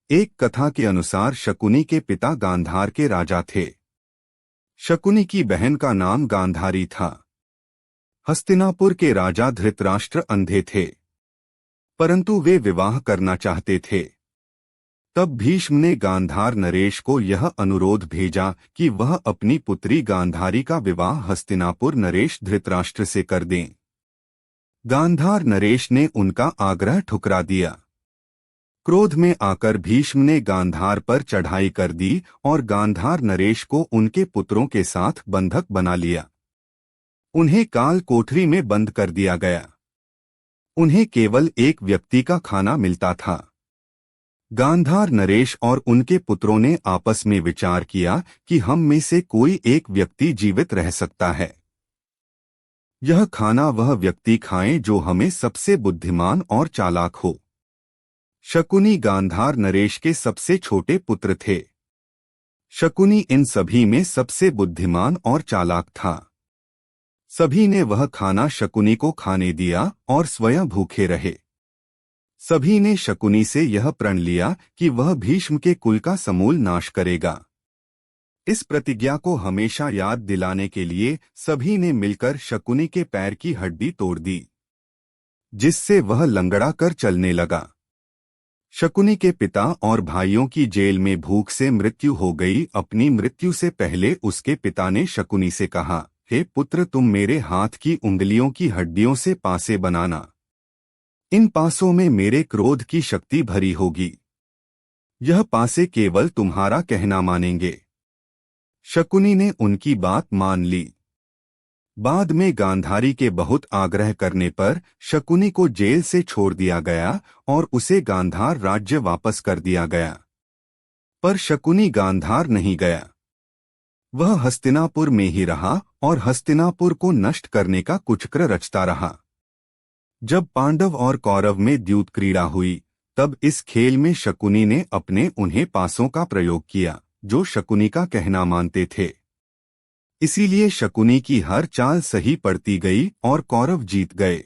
एक कथा के अनुसार शकुनी के पिता गांधार के राजा थे। शकुनी की बहन का नाम गांधारी था। हस्तिनापुर के राजा धृतराष्ट्र अंधे थे, परंतु वे विवाह करना चाहते थे। तब भीष्म ने गांधार नरेश को यह अनुरोध भेजा कि वह अपनी पुत्री गांधारी का विवाह हस्तिनापुर नरेश धृतराष्ट्र से कर दें। गांधार नरेश ने उनका आग्रह ठुकरा दिया। क्रोध में आकर भीष्म ने गांधार पर चढ़ाई कर दी और गांधार नरेश को उनके पुत्रों के साथ बंधक बना लिया। उन्हें काल कोठरी में बंद कर दिया गया। उन्हें केवल एक व्यक्ति का खाना मिलता था। गांधार नरेश और उनके पुत्रों ने आपस में विचार किया कि हम में से कोई एक व्यक्ति जीवित रह सकता है। यह खाना वह व्यक्ति खाए जो हमें सबसे बुद्धिमान और चालाक हो। शकुनी गांधार नरेश के सबसे छोटे पुत्र थे। शकुनी इन सभी में सबसे बुद्धिमान और चालाक था। सभी ने वह खाना शकुनी को खाने दिया और स्वयं भूखे रहे। सभी ने शकुनी से यह प्रण लिया कि वह भीष्म के कुल का समूल नाश करेगा। इस प्रतिज्ञा को हमेशा याद दिलाने के लिए सभी ने मिलकर शकुनी के पैर की हड्डी तोड़ दी, जिससे वह लंगड़ा कर चलने लगा। शकुनी के पिता और भाइयों की जेल में भूख से मृत्यु हो गई। अपनी मृत्यु से पहले उसके पिता ने शकुनी से कहा, हे पुत्र, तुम मेरे हाथ की उंगलियों की हड्डियों से पासे बनाना। इन पासों में मेरे क्रोध की शक्ति भरी होगी। यह पासे केवल तुम्हारा कहना मानेंगे। शकुनी ने उनकी बात मान ली। बाद में गांधारी के बहुत आग्रह करने पर शकुनी को जेल से छोड़ दिया गया और उसे गांधार राज्य वापस कर दिया गया। पर शकुनी गांधार नहीं गया। वह हस्तिनापुर में ही रहा और हस्तिनापुर को नष्ट करने का कुचक्र रचता रहा। जब पांडव और कौरव में द्यूत क्रीड़ा हुई, तब इस खेल में शकुनी ने अपने उन्हें पासों का प्रयोग किया जो शकुनी का कहना मानते थे। इसीलिए शकुनी की हर चाल सही पड़ती गई और कौरव जीत गए।